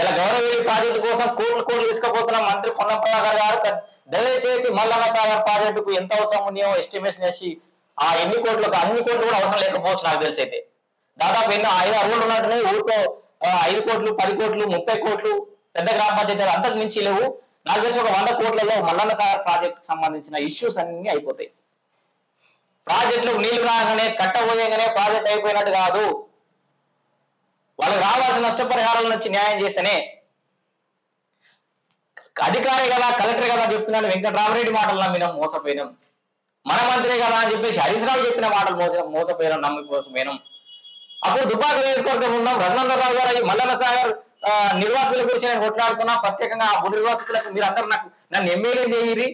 ఇలా గౌరవేలి ప్రాజెక్టు కోసం కోట్లు కోట్లు తీసుకుపోతున్న మంత్రి పొన్నం ప్రభాకర్ గారు దయచేసి మల్లన్న సాగర్ ప్రాజెక్టుకు ఎంత అవసరం ఉందో ఎస్టిమేషన్ చేసి ఆ ఎన్ని కోట్లకు అన్ని కోట్లు కూడా అవసరం లేకపోవచ్చు నాకు తెలిసి అయితే దాదాపు ఎన్నో 5-6 రోజులు ఉన్నట్టునే ఊరికో 5 కోట్లు 10 కోట్లు 30 కోట్లు పెద్ద గ్రామ పంచాయతీలు అంతకు మించి లేవు నాకు తెలిసి ఒక 100 కోట్లలో మల్లన్న సాగర్ ప్రాజెక్టు సంబంధించిన ఇష్యూస్ అన్ని అయిపోతాయి ప్రాజెక్టులకు నీళ్లు రాగానే కట్టబోయేగానే ప్రాజెక్ట్ అయిపోయినట్టు కాదు వాళ్ళకి రావాల్సిన నష్టపరిహారాల నుంచి న్యాయం చేస్తేనే అధికారి కదా కలెక్టర్ కదా చెప్తున్నాడు వెంకటరామరెడ్డి మాటలు నమ్మినాం మోసపోయినాం మన మంత్రి కదా అని చెప్పేసి హరీష్ రావు చెప్పిన మాటలు మోసపోయినాం నమ్మిపోసపోయినాం అప్పుడు దుబ్బాక నియోజకవర్గం ఉన్నాం రఘునందరావు గారు మల్లన్న సాగర్ నిర్వాసితుల గురించి నేను కొట్లాడుతున్నా ప్రత్యేకంగా ఆ నిర్వాసితులకు మీరు అందరూ నన్ను ఎమ్మెల్యే చేయరి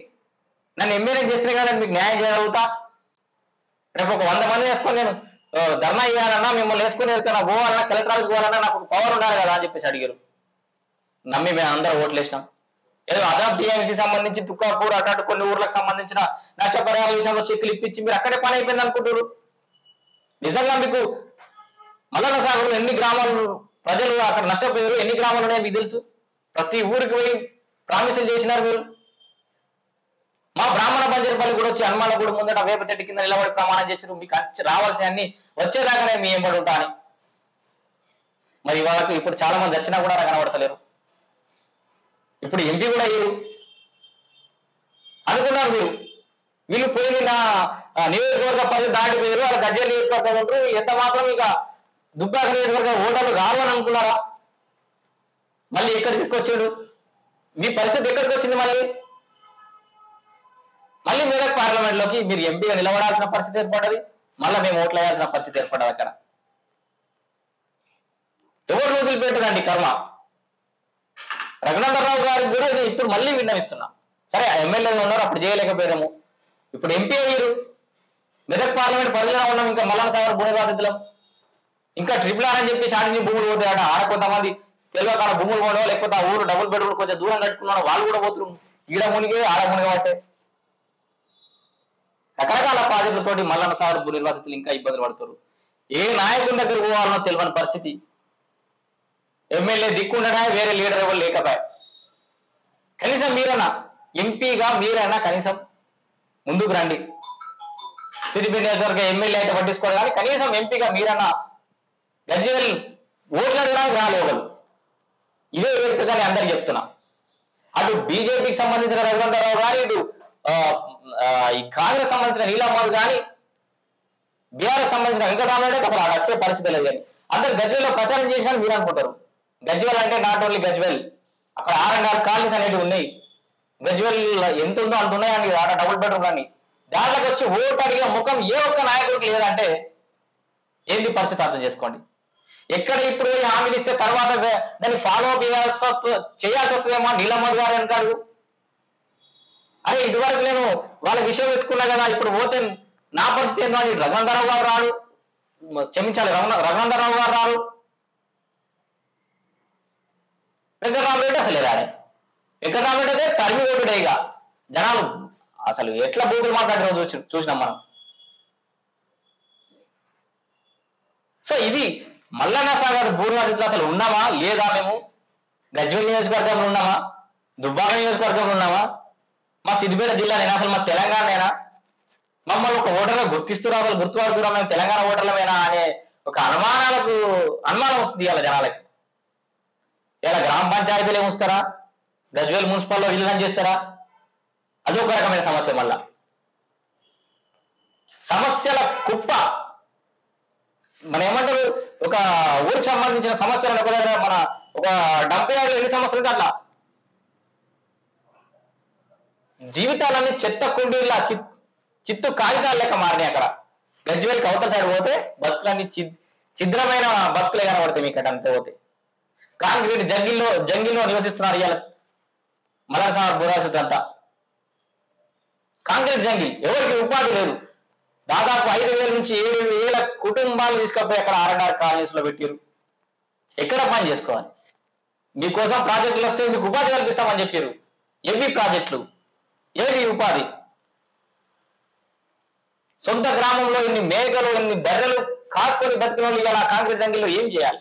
నన్ను ఎమ్మెల్యే చేస్తే కదా మీకు న్యాయం చేయగలుగుతా రేపు ఒక 100 మంది వేసుకొని నేను ధర్నా చేయాలన్నా మిమ్మల్ని వేసుకుని ఎదుర్కొన్నా పోవాలన్నా కలెక్టర్ ఆఫీస్ పోవాలన్నా నాకు పవర్ ఉండాలి కదా అని చెప్పేసి అడిగారు నమ్మి మేము అందరూ ఓట్లు వేసినాం ఏదో అదనపు టీఎంసీ సంబంధించి తుక్కాపూర్ అటు కొన్ని ఊర్లకు సంబంధించిన నష్టపరిహార విషయంలో చెక్కులు ఇప్పించి మీరు అక్కడే పని అయిపోయింది అనుకుంటారు నిజంగా మీకు మల్లన్న సాగర్ ఎన్ని గ్రామాలు ప్రజలు అక్కడ నష్టపోయారు ఎన్ని గ్రామాలు ఉన్నాయో మీకు తెలుసు ప్రతి ఊరికి పోయి ప్రామిసులు చేసినారు మీరు మా బ్రాహ్మణ బంజరపల్లి కూడా వచ్చి హనుమాన గుడి ముందట వేప చెట్టు కింద నిలబడి ప్రమాణం చేసారు మీకు రావాల్సిన అన్ని వచ్చేదాకానే మీ ఎంబడి ఉంటా అని మరి వాళ్ళకు ఇప్పుడు చాలా మంది వచ్చినా కూడా కనబడతలేరు ఇప్పుడు ఎంపీ కూడా అయ్యారు అనుకున్నారు మీరు వీళ్ళు పోయి నా నియోజకవర్గ పరిధి దాటిపోయారు వాళ్ళ గజ్జల నియోజకవర్గం ఉంటారు ఎంత మాత్రం ఇక దుబ్బాక నియోజకవర్గ ఓటర్లు రారు అని అనుకున్నారా మళ్ళీ ఎక్కడ తీసుకొచ్చాడు మీ పరిస్థితి ఎక్కడికి వచ్చింది మళ్ళీ మెదక్ పార్లమెంట్ లోకి మీరు ఎంపీగా నిలబడాల్సిన పరిస్థితి ఏర్పడ్డది మళ్ళీ మేము ఓట్లు వేయాల్సిన పరిస్థితి ఏర్పడ్డది అక్కడ ఎవరు రోజులు పెట్టదండి కర్మ రఘునందరావు గారికి కూడా ఇది ఇప్పుడు మళ్ళీ విన్నవిస్తున్నాం సరే ఎమ్మెల్యేగా ఉన్నారు అప్పుడు చేయలేకపోయాము ఇప్పుడు ఎంపీ అయ్యారు మెదక్ పార్లమెంట్ పరిధిలో ఉన్నాం ఇంకా మల్లన్న సాగర్ భూనివాసితులం ఇంకా ట్రిపుల్ ఆర్ అని చెప్పేసి ఆడిని భూములు పోతాయట ఆడ కొంతమంది తెలియక భూములు పోవడం లేకపోతే ఆ ఊరు డబుల్ బెడ్రూమ్ కొంచెం దూరం కట్టుకున్నాడు వాళ్ళు కూడా పోతున్నారు ఈడ మునిగే ఆడ మునిగబట్టే రకరకాల ప్రాజెక్టులతోటి మల్లన్న సాగర్ భూ నిర్వాసితులు ఇంకా ఇబ్బందులు పడుతారు ఏ నాయకుడి దగ్గర పోవాలనో తెలియని పరిస్థితి ఎమ్మెల్యే దిక్కుండడా వేరే లీడర్ ఎవరు లేకపోయా కనీసం మీరన్నా ఎంపీగా మీరైనా కనీసం ముందుకు రండి సిద్దిపేట నియోజకవర్గ ఎమ్మెల్యే అయితే పట్టించుకోవాలి కానీ కనీసం ఎంపీగా మీరన్నా గజ్వేల్ ఓట్లు అడగడానికి రాలేదు ఇదే వేదికగానే అందరికి చెప్తున్నా అటు బీజేపీకి సంబంధించిన రఘునందరావు గారు ఇటు ఈ కాంగ్రెస్ సంబంధించిన నీలమ్మలు కానీ బీఆర్ఎస్ సంబంధించిన వెంకటరామరెడ్డి అసలు అది వచ్చే పరిస్థితి లేదు కానీ అందరు గజ్వేల్లో ప్రచారం చేసినా మీరు అనుకుంటారు గజ్వేల్ అంటే నాట్ ఓన్లీ గజ్వేల్ అక్కడ 6 కాలనీస్ అనేవి ఉన్నాయి గజ్వేల్ ఎంత ఉందో అంత ఉన్నాయండి ఆడ డబుల్ బెడ్రూమ్ కానీ దాంట్లోకి వచ్చి ఓటు అడిగే ముఖం ఏ ఒక్క నాయకుడికి లేదంటే ఏంటి పరిస్థితి అర్థం చేసుకోండి ఎక్కడ ఇప్పుడు హామీలు ఇస్తే తర్వాత దాన్ని ఫాలో అప్ చేయాల్సి వస్తుందేమో నీలమ్మ గారు అంటారు అరే ఇదివరకు నేను వాళ్ళ విషయం ఎత్తుకున్నా కదా ఇప్పుడు పోతే నా పరిస్థితి ఏంటో అని రఘునందరావు గారు రాడు క్షమించాలి రఘునందరావు గారు రారు వెంకటరామరెడ్డి అసలే రాడే వెంకటరామరెడ్డి అయితే తరిమి ఓటుడేగా జనాలు అసలు ఎట్లా బూతులు మాట్లాడిన చూసినాం మనం సో ఇది మల్లన్న సాగర్ భూనివాసితులు అసలు ఉన్నామా లేదా మేము గజ్వేల్ నియోజకవర్గంలో ఉన్నామా దుబ్బాక నియోజకవర్గంలో ఉన్నామా మా సిద్దిపేట జిల్లానేనా అసలు మా తెలంగాణనేనా మమ్మల్ని ఒక ఓటర్గా గుర్తిస్తున్నా అసలు గుర్తుపడుతున్నా మేము తెలంగాణ ఓటర్లమేనా అనే ఒక అనుమానం వస్తుంది ఇవాళ జనాలకి ఇలా గ్రామ పంచాయతీలు ఏముస్తారా గజ్వేల్ మున్సిపల్లో విలీనం చేస్తారా అదొక రకమైన సమస్య మళ్ళా సమస్యల కుప్ప మన ఏమంటారు ఒక ఊరికి సంబంధించిన సమస్యలను మన ఒక 70 ఎన్ని సమస్యలు ఉంటే అట్లా జీవితాలన్నీ చెత్త కుండీల చిత్తు కాగితాలు లెక్క మారినాయి అక్కడ గజ్వేల్కి అవతల సైడ్ పోతే బతుకులన్నీ ఛిద్రమైన బతుకులే కనబడతాయి మీకు అటు అంతే పోతే కాంక్రీట్ జంగిల్లో నివసిస్తున్నారు ఇవాళ మల్లన్న సాగర్ భూనివాసితులు అంతా కాంక్రీట్ జంగిల్ ఎవరికి ఉపాధి లేదు దాదాపు 5,000 నుంచి 7,000 కుటుంబాలు తీసుకపోయి అక్కడ 6 కాలనీస్ లో పెట్టారు ఎక్కడ పని చేసుకోవాలి మీకోసం ప్రాజెక్టులు వస్తే మీకు ఉపాధి కల్పిస్తామని చెప్పారు ఏవి ప్రాజెక్టులు ఏవి ఉపాధి సొంత గ్రామంలో ఇన్ని మేకలు ఇన్ని బర్రెలు కాసుకొని బతికిన వాళ్ళు ఇలా కాంక్రీట్ జంగిల్లో ఏం చేయాలి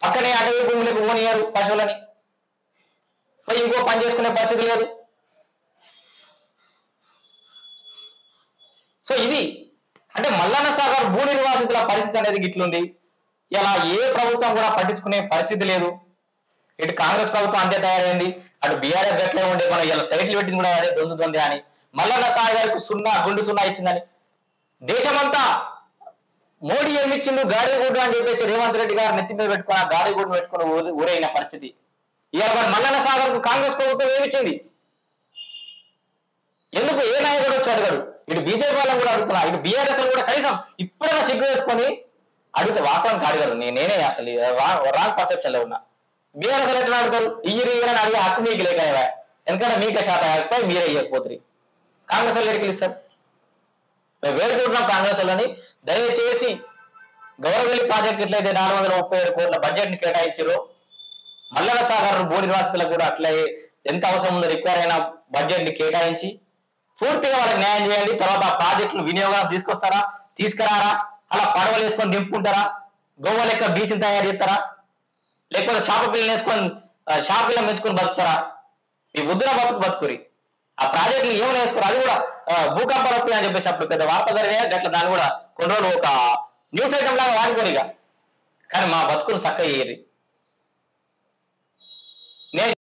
పక్కనే అటవీ భూములకు పోనీయారు పశువులని, పోయి ఇంకో పని చేసుకునే పరిస్థితి లేదు. సో ఇది అంటే మల్లన్న సాగర్ భూ నిర్వాసితుల పరిస్థితి అనేది గిట్లుంది. ఇలా ఏ ప్రభుత్వం కూడా పట్టించుకునే పరిస్థితి లేదు. ఇటు కాంగ్రెస్ ప్రభుత్వం అంతే తయారైంది, అటు బీఆర్ఎస్ గట్లే ఉండే, మనం ఇలా టైటిల్ పెట్టింది కూడా అదే దొందుతుంది అని, మల్లన్న సాగర్కు గుండు సున్నా ఇచ్చిందని. దేశమంతా మోడీ ఏమిచ్చిండు గాడిగూడు అని చెప్పేసి రేవంత్ రెడ్డి గారు నెత్తి మీద పెట్టుకుని ఆ గాడిగూడు పెట్టుకుని ఊరైన పరిస్థితి. ఇవాళ మరి మల్లన్న సాగర్కు కాంగ్రెస్ ప్రభుత్వం ఏమిచ్చింది? ఎందుకు ఏ నాయకుడు వచ్చి అడగడు? ఇటు బీజేపీ వాళ్ళని కూడా అడుగుతున్నా, ఇటు బీఆర్ఎస్ కూడా కనీసం ఇప్పుడైనా సిగ్గు వేసుకొని అడిగితే వాస్తవానికి అడగరు. నేనే అసలు రాంగ్ పర్సెప్షన్ లో ఉన్నా. బీఆర్ఎస్ ఎట్లా అడుగుతారు? ఇయ్యని అడిగే హక్కు మీకు లేక, ఎందుకంటే మీకే శాతం కాకపోయి మీరే ఇవ్వకపోతుంది. కాంగ్రెస్ వాళ్ళు ఎడికి ఇస్తారు? మేము వేడుకుంటున్నాం కాంగ్రెస్ వాళ్ళని, దయచేసి గౌరవల్లి ప్రాజెక్ట్ ఎట్లయితే 437 కోట్ల బడ్జెట్ ని కేటాయించారో మల్లన్న సాగర్ భూ నిర్వాసితులకు కూడా అట్లే ఎంత అవసరం ఉందో రిక్వైర్ అయిన బడ్జెట్ ని కేటాయించి పూర్తిగా వాళ్ళకి న్యాయం చేయండి. తర్వాత ఆ ప్రాజెక్టులు వినియోగం తీసుకొస్తారా, తీసుకురారా? అలా పడవలు వేసుకొని దింపుకుంటారా? గోవా లెక్క బీచ్ని తయారు చేస్తారా? లేకపోతే షాప పిల్లలు వేసుకొని షాపిల్లని మెచ్చుకొని బతుకుతారా? ఈ బుద్ధుల బతుకురి. ఆ ప్రాజెక్టులు ఏమైనా వేసుకోరు, అది కూడా భూకంపాలు అని చెప్పేసి అప్పుడు పెద్ద వార్త జరిగాయి. గట్ల దాన్ని కూడా కొన్ని రోజులు ఒక న్యూస్ ఐటమ్ లాగా వాడుకోరిగా, కానీ మా బతుకులు చక్కగా చేయరు.